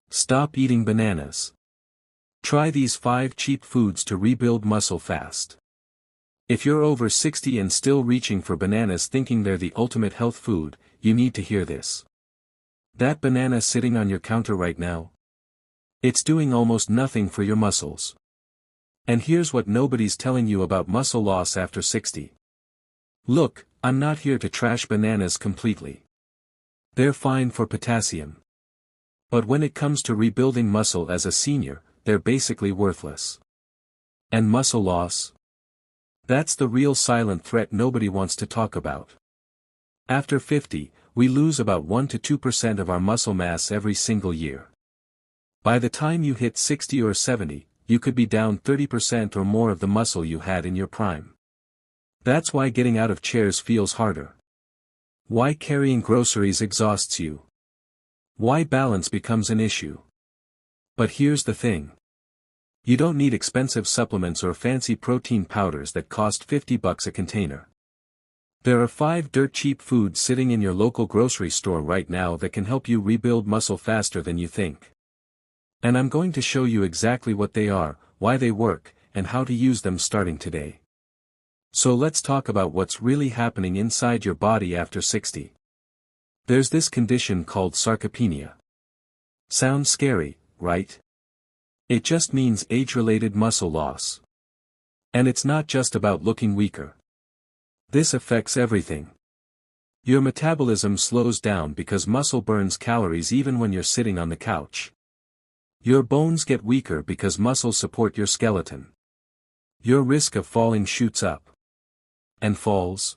Stop eating bananas. Try these 5 cheap foods to rebuild muscle fast. If you're over 60 and still reaching for bananas thinking they're the ultimate health food, you need to hear this. That banana sitting on your counter right now? It's doing almost nothing for your muscles. And here's what nobody's telling you about muscle loss after 60. Look, I'm not here to trash bananas completely. They're fine for potassium. But when it comes to rebuilding muscle as a senior, they're basically worthless. And muscle loss? That's the real silent threat nobody wants to talk about. After 50, we lose about 1 to 2% of our muscle mass every single year. By the time you hit 60 or 70, you could be down 30% or more of the muscle you had in your prime. That's why getting out of chairs feels harder. Why carrying groceries exhausts you. Why balance becomes an issue. But here's the thing. You don't need expensive supplements or fancy protein powders that cost $50 a container. There are 5 dirt cheap foods sitting in your local grocery store right now that can help you rebuild muscle faster than you think. And I'm going to show you exactly what they are, why they work, and how to use them starting today. So let's talk about what's really happening inside your body after 60. There's this condition called sarcopenia. Sounds scary, right? It just means age-related muscle loss. And it's not just about looking weaker. This affects everything. Your metabolism slows down because muscle burns calories even when you're sitting on the couch. Your bones get weaker because muscles support your skeleton. Your risk of falling shoots up. And falls?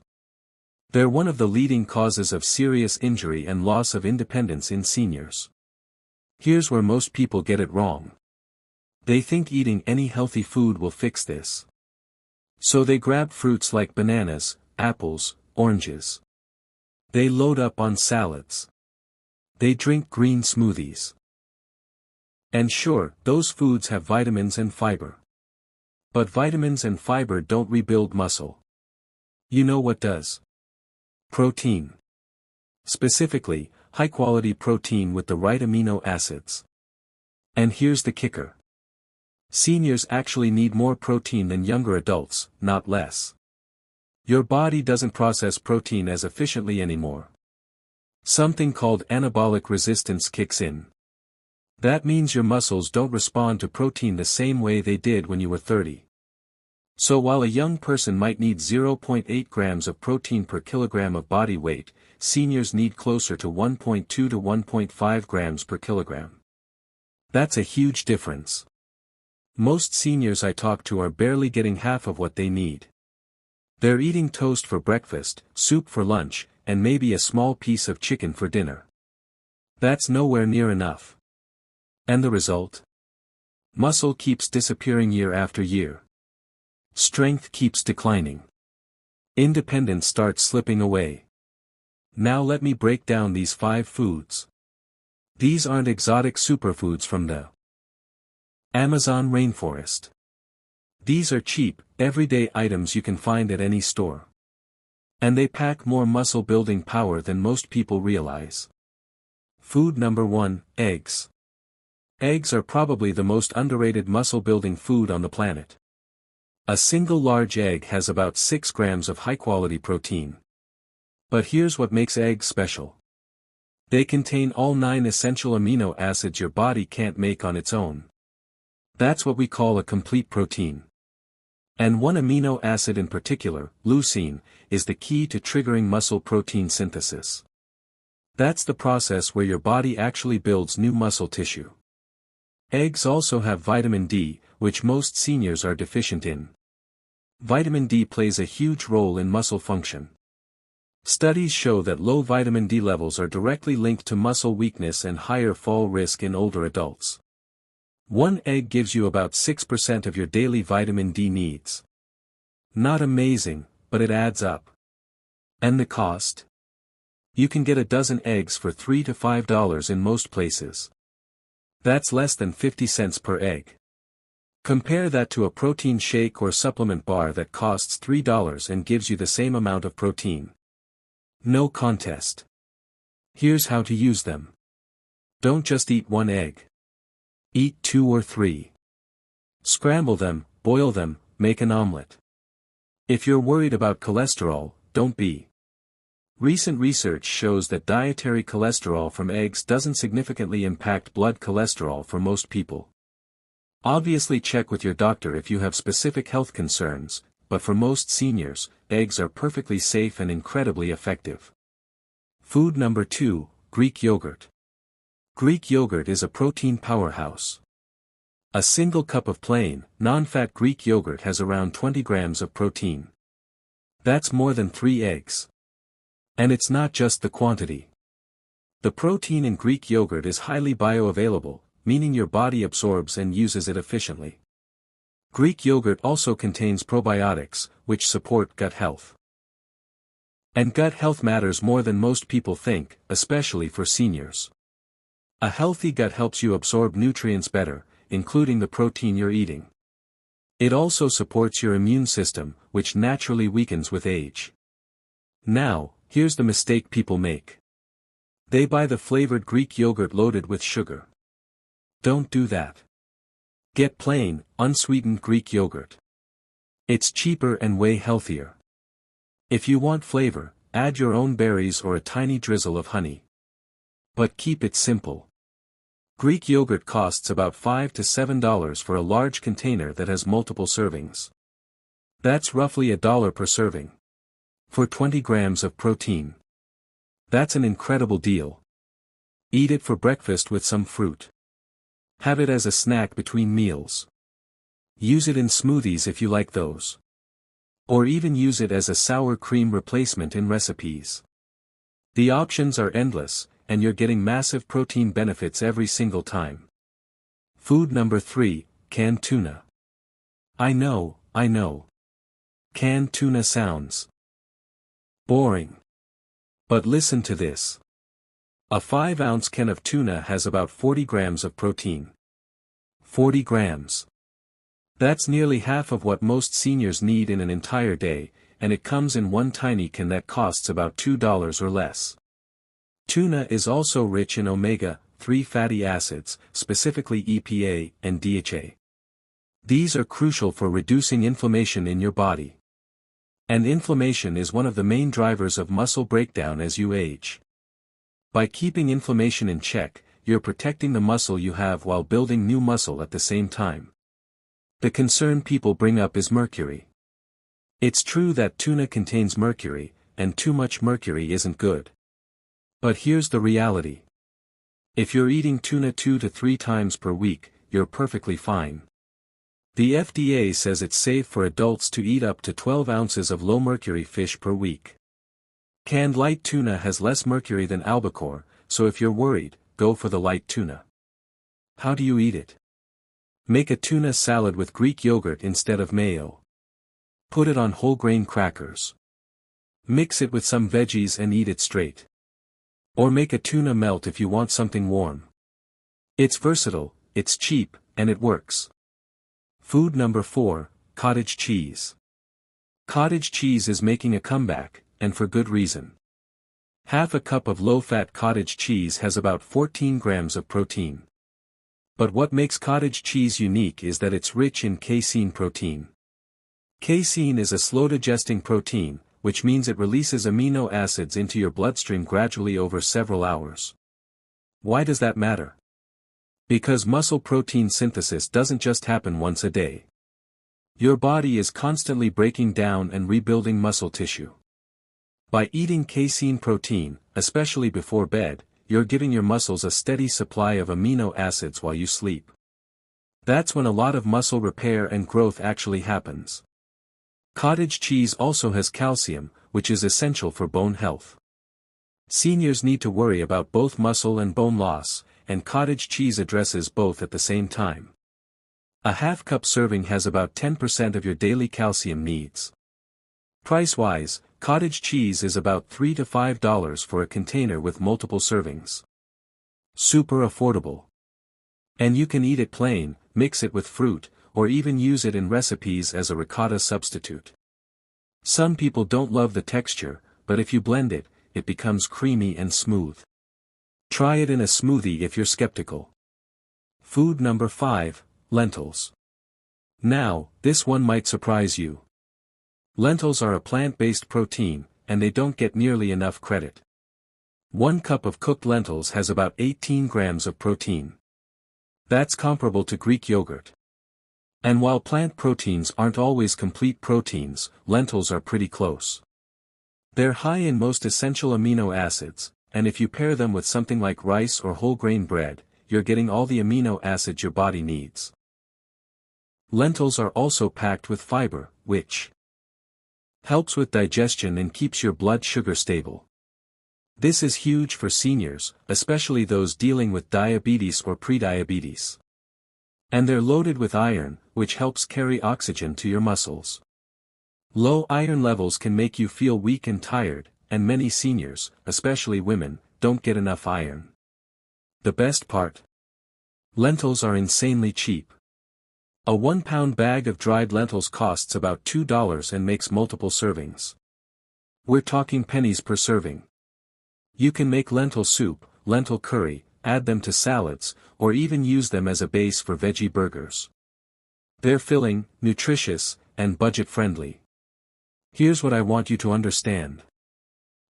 They're one of the leading causes of serious injury and loss of independence in seniors. Here's where most people get it wrong. They think eating any healthy food will fix this. So they grab fruits like bananas, apples, oranges. They load up on salads. They drink green smoothies. And sure, those foods have vitamins and fiber. But vitamins and fiber don't rebuild muscle. You know what does? Protein. Specifically, high-quality protein with the right amino acids. And here's the kicker. Seniors actually need more protein than younger adults, not less. Your body doesn't process protein as efficiently anymore. Something called anabolic resistance kicks in. That means your muscles don't respond to protein the same way they did when you were 30. So while a young person might need 0.8 grams of protein per kilogram of body weight, seniors need closer to 1.2 to 1.5 grams per kilogram. That's a huge difference. Most seniors I talk to are barely getting half of what they need. They're eating toast for breakfast, soup for lunch, and maybe a small piece of chicken for dinner. That's nowhere near enough. And the result? Muscle keeps disappearing year after year. Strength keeps declining. Independence starts slipping away. Now let me break down these 5 foods. These aren't exotic superfoods from the Amazon rainforest. These are cheap, everyday items you can find at any store. And they pack more muscle-building power than most people realize. Food number 1, eggs. Eggs are probably the most underrated muscle-building food on the planet. A single large egg has about 6 grams of high-quality protein. But here's what makes eggs special. They contain all 9 essential amino acids your body can't make on its own. That's what we call a complete protein. And one amino acid in particular, leucine, is the key to triggering muscle protein synthesis. That's the process where your body actually builds new muscle tissue. Eggs also have vitamin D, which most seniors are deficient in. Vitamin D plays a huge role in muscle function. Studies show that low vitamin D levels are directly linked to muscle weakness and higher fall risk in older adults. One egg gives you about 6% of your daily vitamin D needs. Not amazing, but it adds up. And the cost? You can get a dozen eggs for $3 to $5 in most places. That's less than 50 cents per egg. Compare that to a protein shake or supplement bar that costs $3 and gives you the same amount of protein. No contest. Here's how to use them. Don't just eat one egg. Eat 2 or 3. Scramble them, boil them, make an omelette. If you're worried about cholesterol, don't be. Recent research shows that dietary cholesterol from eggs doesn't significantly impact blood cholesterol for most people. Obviously check with your doctor if you have specific health concerns, but for most seniors, eggs are perfectly safe and incredibly effective. Food number 2, Greek yogurt. Greek yogurt is a protein powerhouse. A single cup of plain, non-fat Greek yogurt has around 20 grams of protein. That's more than 3 eggs. And it's not just the quantity. The protein in Greek yogurt is highly bioavailable, meaning your body absorbs and uses it efficiently. Greek yogurt also contains probiotics, which support gut health. And gut health matters more than most people think, especially for seniors. A healthy gut helps you absorb nutrients better, including the protein you're eating. It also supports your immune system, which naturally weakens with age. Now, here's the mistake people make. They buy the flavored Greek yogurt loaded with sugar. Don't do that. Get plain, unsweetened Greek yogurt. It's cheaper and way healthier. If you want flavor, add your own berries or a tiny drizzle of honey. But keep it simple. Greek yogurt costs about $5 to $7 for a large container that has multiple servings. That's roughly $1 per serving. For 20 grams of protein. That's an incredible deal. Eat it for breakfast with some fruit. Have it as a snack between meals. Use it in smoothies if you like those. Or even use it as a sour cream replacement in recipes. The options are endless, and you're getting massive protein benefits every single time. Food number 3, canned tuna. I know. Canned tuna sounds boring. But listen to this. A 5-ounce can of tuna has about 40 grams of protein. 40 grams. That's nearly half of what most seniors need in an entire day, and it comes in one tiny can that costs about $2 or less. Tuna is also rich in omega-3 fatty acids, specifically EPA and DHA. These are crucial for reducing inflammation in your body. And inflammation is one of the main drivers of muscle breakdown as you age. By keeping inflammation in check, you're protecting the muscle you have while building new muscle at the same time. The concern people bring up is mercury. It's true that tuna contains mercury, and too much mercury isn't good. But here's the reality. If you're eating tuna 2 to 3 times per week, you're perfectly fine. The FDA says it's safe for adults to eat up to 12 ounces of low-mercury fish per week. Canned light tuna has less mercury than albacore, so if you're worried, go for the light tuna. How do you eat it? Make a tuna salad with Greek yogurt instead of mayo. Put it on whole grain crackers. Mix it with some veggies and eat it straight. Or make a tuna melt if you want something warm. It's versatile, it's cheap, and it works. Food number 4, cottage cheese. Cottage cheese is making a comeback, and for good reason. Half a cup of low-fat cottage cheese has about 14 grams of protein. But what makes cottage cheese unique is that it's rich in casein protein. Casein is a slow-digesting protein, which means it releases amino acids into your bloodstream gradually over several hours. Why does that matter? Because muscle protein synthesis doesn't just happen once a day. Your body is constantly breaking down and rebuilding muscle tissue. By eating casein protein, especially before bed, you're giving your muscles a steady supply of amino acids while you sleep. That's when a lot of muscle repair and growth actually happens. Cottage cheese also has calcium, which is essential for bone health. Seniors need to worry about both muscle and bone loss, and cottage cheese addresses both at the same time. A half-cup serving has about 10% of your daily calcium needs. Price-wise, cottage cheese is about $3 to $5 for a container with multiple servings. Super affordable. And you can eat it plain, mix it with fruit, or even use it in recipes as a ricotta substitute. Some people don't love the texture, but if you blend it, it becomes creamy and smooth. Try it in a smoothie if you're skeptical. Food number 5, lentils. Now, this one might surprise you. Lentils are a plant-based protein, and they don't get nearly enough credit. 1 cup of cooked lentils has about 18 grams of protein. That's comparable to Greek yogurt. And while plant proteins aren't always complete proteins, lentils are pretty close. They're high in most essential amino acids, and if you pair them with something like rice or whole grain bread, you're getting all the amino acids your body needs. Lentils are also packed with fiber, which helps with digestion and keeps your blood sugar stable. This is huge for seniors, especially those dealing with diabetes or prediabetes. And they're loaded with iron, which helps carry oxygen to your muscles. Low iron levels can make you feel weak and tired, and many seniors, especially women, don't get enough iron. The best part? Lentils are insanely cheap. A 1-pound bag of dried lentils costs about $2 and makes multiple servings. We're talking pennies per serving. You can make lentil soup, lentil curry, add them to salads, or even use them as a base for veggie burgers. They're filling, nutritious, and budget-friendly. Here's what I want you to understand.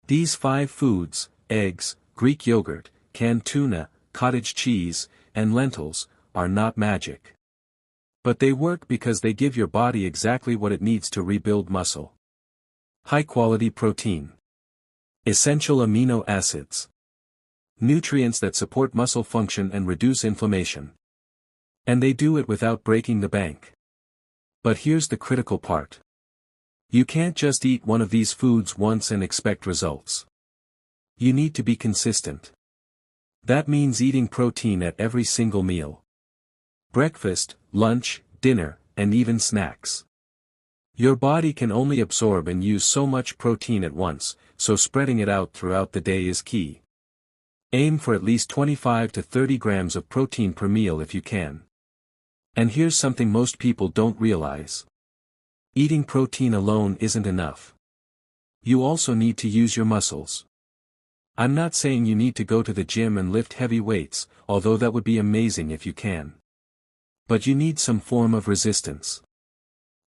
These 5 foods, eggs, Greek yogurt, canned tuna, cottage cheese, and lentils, are not magic. But they work because they give your body exactly what it needs to rebuild muscle. High-quality protein. Essential amino acids. Nutrients that support muscle function and reduce inflammation. And they do it without breaking the bank. But here's the critical part. You can't just eat one of these foods once and expect results. You need to be consistent. That means eating protein at every single meal. Breakfast, lunch, dinner, and even snacks. Your body can only absorb and use so much protein at once, so spreading it out throughout the day is key. Aim for at least 25 to 30 grams of protein per meal if you can. And here's something most people don't realize. Eating protein alone isn't enough. You also need to use your muscles. I'm not saying you need to go to the gym and lift heavy weights, although that would be amazing if you can. But you need some form of resistance.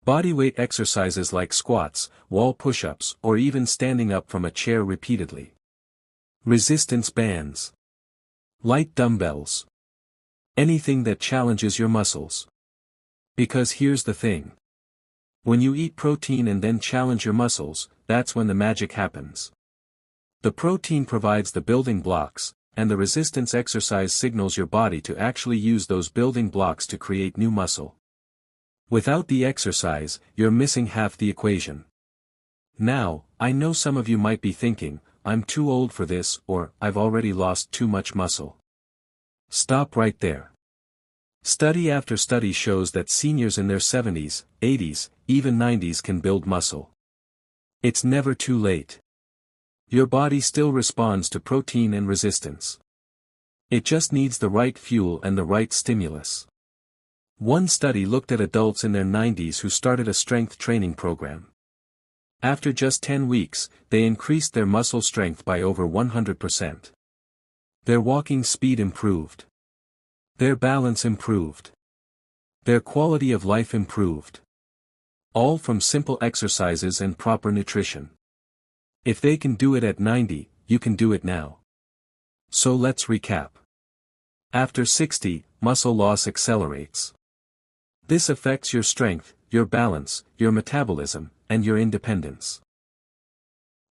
Bodyweight exercises like squats, wall push-ups, or even standing up from a chair repeatedly. Resistance bands. Light dumbbells. Anything that challenges your muscles. Because here's the thing. When you eat protein and then challenge your muscles, that's when the magic happens. The protein provides the building blocks, and the resistance exercise signals your body to actually use those building blocks to create new muscle. Without the exercise, you're missing half the equation. Now, I know some of you might be thinking, I'm too old for this, or I've already lost too much muscle. Stop right there. Study after study shows that seniors in their 70s, 80s, even 90s can build muscle. It's never too late. Your body still responds to protein and resistance. It just needs the right fuel and the right stimulus. One study looked at adults in their 90s who started a strength training program. After just 10 weeks, they increased their muscle strength by over 100%. Their walking speed improved. Their balance improved. Their quality of life improved. All from simple exercises and proper nutrition. If they can do it at 90, you can do it now. So let's recap. After 60, muscle loss accelerates. This affects your strength, your balance, your metabolism, and your independence.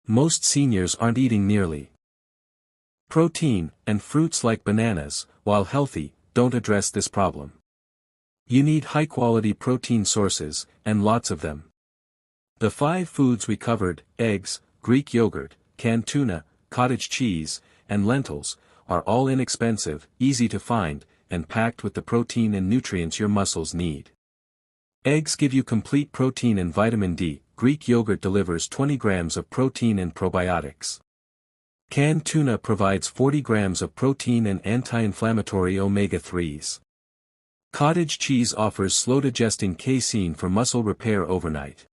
Most seniors aren't eating nearly protein, and fruits like bananas, while healthy, don't address this problem. You need high-quality protein sources, and lots of them. The 5 foods we covered, eggs, Greek yogurt, canned tuna, cottage cheese, and lentils, are all inexpensive, easy to find, and packed with the protein and nutrients your muscles need. Eggs give you complete protein and vitamin D, Greek yogurt delivers 20 grams of protein and probiotics. Canned tuna provides 40 grams of protein and anti-inflammatory omega-3s. Cottage cheese offers slow-digesting casein for muscle repair overnight.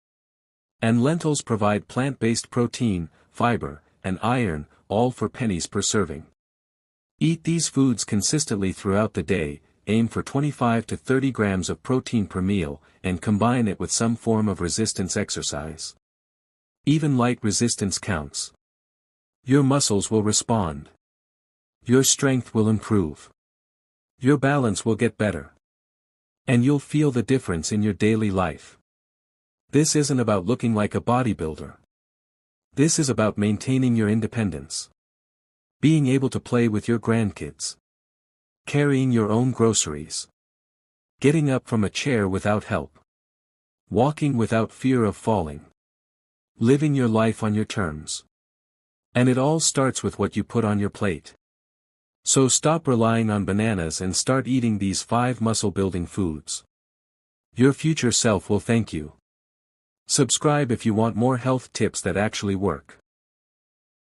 And lentils provide plant-based protein, fiber, and iron, all for pennies per serving. Eat these foods consistently throughout the day, aim for 25 to 30 grams of protein per meal, and combine it with some form of resistance exercise. Even light resistance counts. Your muscles will respond. Your strength will improve. Your balance will get better. And you'll feel the difference in your daily life. This isn't about looking like a bodybuilder. This is about maintaining your independence. Being able to play with your grandkids. Carrying your own groceries. Getting up from a chair without help. Walking without fear of falling. Living your life on your terms. And it all starts with what you put on your plate. So stop relying on bananas and start eating these 5 muscle-building foods. Your future self will thank you. Subscribe if you want more health tips that actually work.